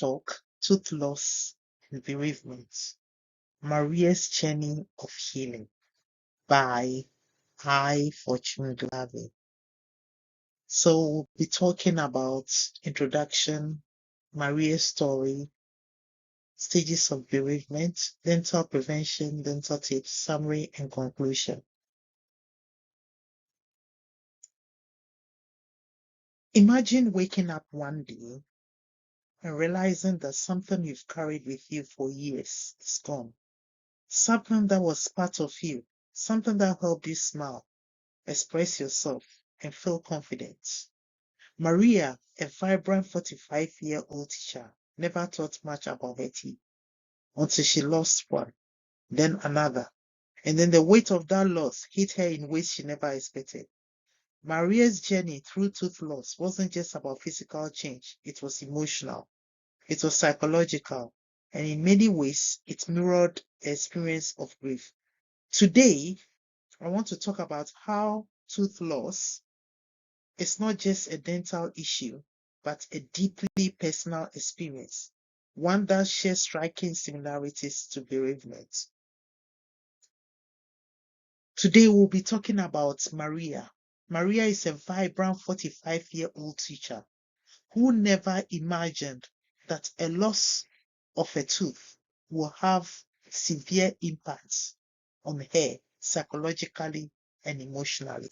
talk, tooth loss and bereavement. Maria's journey of healing by I Fortune Glavin. So we'll be talking about introduction, Maria's story, stages of bereavement, dental prevention, dental tips, summary, and conclusion. Imagine waking up one day and realizing that something you've carried with you for years is gone. Something that was part of you, something that helped you smile, express yourself, and feel confident. Maria, a vibrant 45-year-old teacher, never thought much about her teeth until she lost one, then another, and then the weight of that loss hit her in ways she never expected. Maria's journey through tooth loss wasn't just about physical change, it was emotional, it was psychological, and in many ways, it mirrored the experience of grief. Today, I want to talk about how tooth loss is not just a dental issue, but a deeply personal experience, one that shares striking similarities to bereavement. Today, we'll be talking about Maria. Maria is a vibrant 45-year-old teacher who never imagined that a loss of a tooth will have severe impacts on her psychologically and emotionally.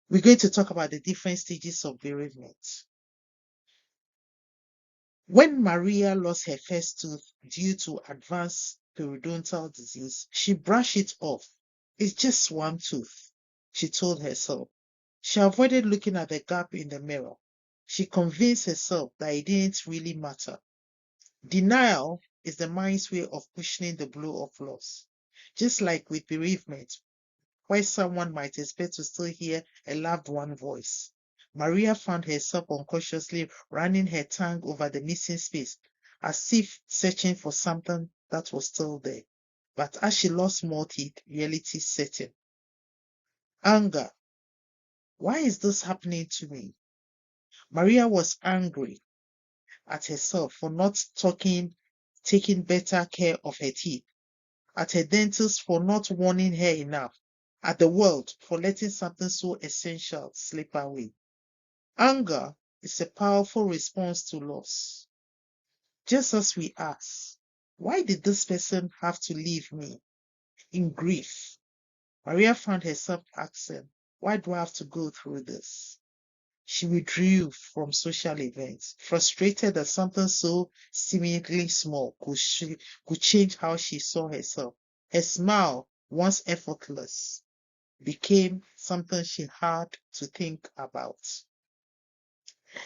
We're going to talk about the different stages of bereavement. When Maria lost her first tooth due to advanced periodontal disease, she brushed it off. It's just one tooth, she told herself. She avoided looking at the gap in the mirror. She convinced herself that it didn't really matter. Denial is the mind's way of cushioning the blow of loss. Just like with bereavement, where someone might expect to still hear a loved one's voice. Maria found herself unconsciously running her tongue over the missing space, as if searching for something that was still there. But as she lost more teeth, reality set in. Anger. Why is this happening to me? Maria was angry at herself for not taking better care of her teeth, at her dentist for not warning her enough, at the world for letting something so essential slip away. Anger is a powerful response to loss. Just as we ask, why did this person have to leave me? In grief, Maria found herself asking, why do I have to go through this? She withdrew from social events, frustrated that something so seemingly small could change how she saw herself. Her smile, once effortless, became something she had to think about.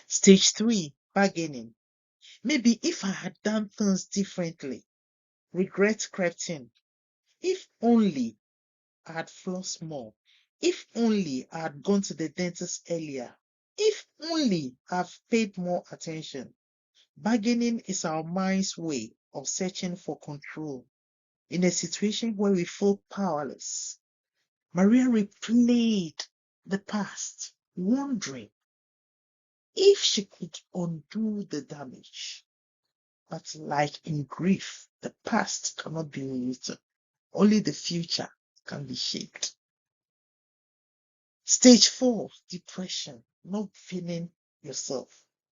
Stage 3, bargaining. Maybe if I had done things differently, regret crept in. If only I had flossed more. If only I had gone to the dentist earlier. If only I've paid more attention. Bargaining is our mind's way of searching for control in a situation where we feel powerless. Maria replayed the past, wondering if she could undo the damage. But like in grief, the past cannot be rewritten. Only the future can be shaped. Stage 4, depression, not feeling yourself.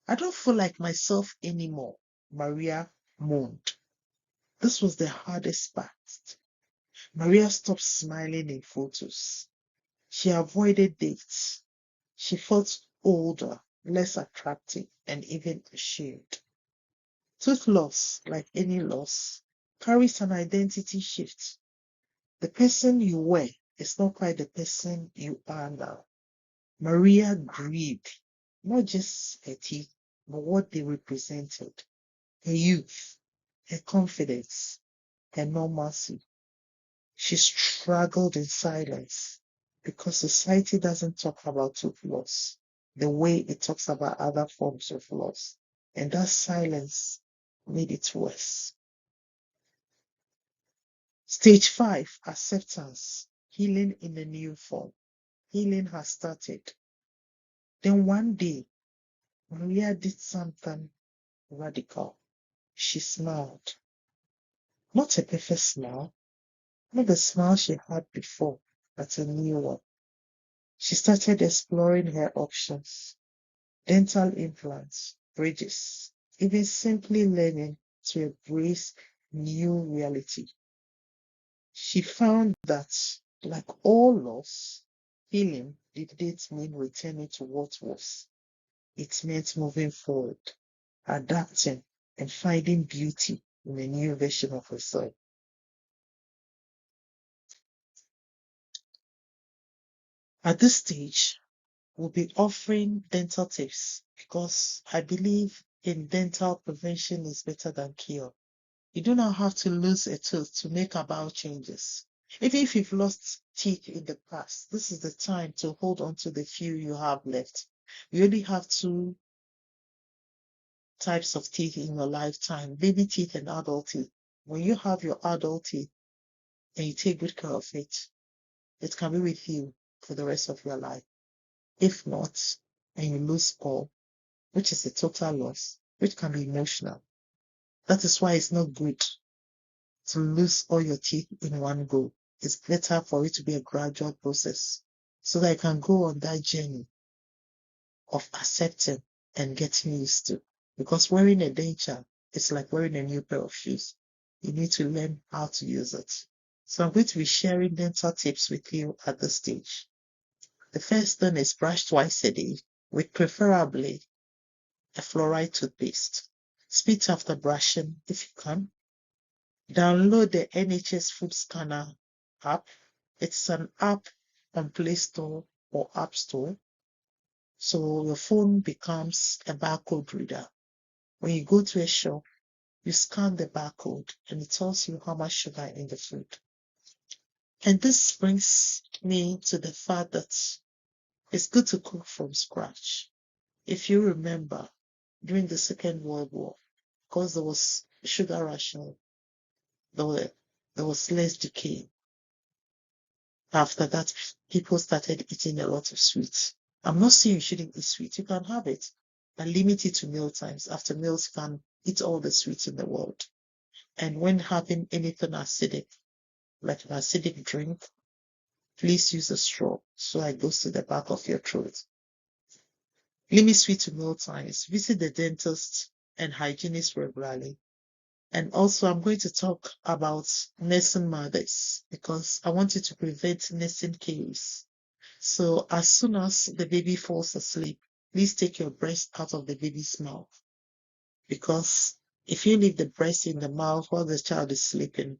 I don't feel like myself anymore, Maria moaned. This was the hardest part. Maria stopped smiling in photos. She avoided dates. She felt older, less attractive, and even ashamed. Tooth loss, like any loss, carries an identity shift. The person you were is not quite the person you are now. Maria grieved, not just her teeth, but what they represented. Her youth, her confidence, her normalcy. She struggled in silence because society doesn't talk about tooth loss the way it talks about other forms of loss. And that silence made it worse. Stage 5, acceptance, healing in a new form. Healing has started. Then one day, Maria did something radical. She smiled. Not a perfect smile, not the smile she had before, but a new one. She started exploring her options: dental implants, bridges, even simply learning to embrace new reality. She found that, like all loss, healing didn't mean returning to what was. It meant moving forward, adapting, and finding beauty in a new version of herself. At this stage, we'll be offering dental tips because I believe in dental prevention is better than cure. You do not have to lose a tooth to make about changes. Even if you've lost teeth in the past, this is the time to hold on to the few you have left. You only have two types of teeth in your lifetime: baby teeth and adult teeth. When you have your adult teeth and you take good care of it can be with you for the rest of your life. If not, and you lose all, which is a total loss, which can be emotional. That is why it's not good to lose all your teeth in one go. It's better for it to be a gradual process so that you can go on that journey of accepting and getting used to. Because wearing a denture is like wearing a new pair of shoes. You need to learn how to use it. So I'm going to be sharing dental tips with you at this stage. The first thing is brush twice a day with preferably a fluoride toothpaste. Spit after brushing if you can. Download the NHS Food Scanner app. It's an app on Play Store or App Store. So your phone becomes a barcode reader. When you go to a shop, you scan the barcode and it tells you how much sugar in the food. And this brings me to the fact that it's good to cook from scratch. If you remember, during the Second World War, because there was sugar ration, there was less decay. After that, people started eating a lot of sweets. I'm not saying you shouldn't eat sweets. You can have it, but limit it to meal times. After meals, you can eat all the sweets in the world. And when having anything acidic, like an acidic drink, please use a straw so it goes to the back of your throat. Limit sweet to meal times. Visit the dentist and hygienist regularly. And also, I'm going to talk about nursing mothers because I want you to prevent nursing chaos. So as soon as the baby falls asleep, please take your breast out of the baby's mouth, because if you leave the breast in the mouth while the child is sleeping,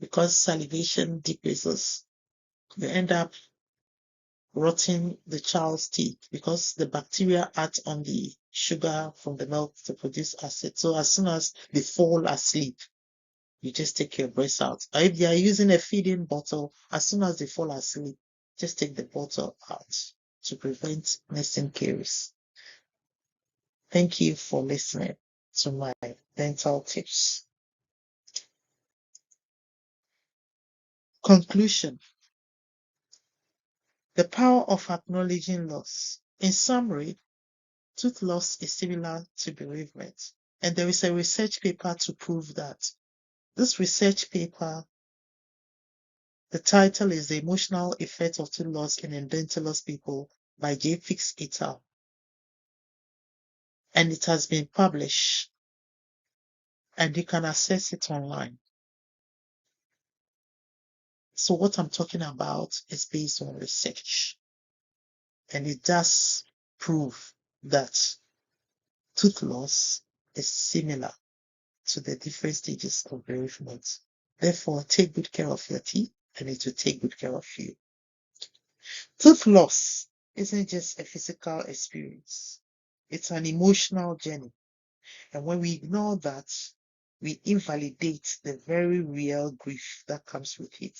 because salivation decreases, you end up rotting the child's teeth because the bacteria act on the sugar from the milk to produce acid. So as soon as they fall asleep, you just take your breast out. Or if they are using a feeding bottle, as soon as they fall asleep, just take the bottle out to prevent nursing caries. Thank you for listening to my dental tips. Conclusion: the power of acknowledging loss. In summary, tooth loss is similar to bereavement, and there is a research paper to prove that. This research paper, the title is The Emotional Effect of Tooth Loss in Edentulous People by J. Fix et al. And it has been published, and you can access it online. So what I'm talking about is based on research, and it does prove that tooth loss is similar to the different stages of bereavement. Therefore, take good care of your teeth, and it will take good care of you. Tooth loss isn't just a physical experience, it's an emotional journey. And when we ignore that, we invalidate the very real grief that comes with it.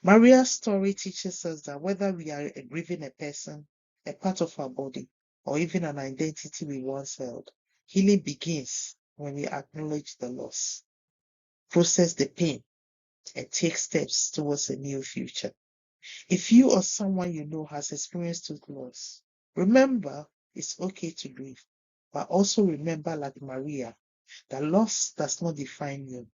Maria's story teaches us that whether we are grieving a person, a part of our body, or even an identity we once held, healing begins when we acknowledge the loss, process the pain, and take steps towards a new future. If you or someone you know has experienced tooth loss, remember it's okay to grieve. But also remember, like Maria, that loss does not define you.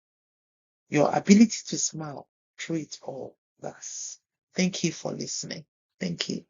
Your ability to smile through it all does. Thank you for listening. Thank you.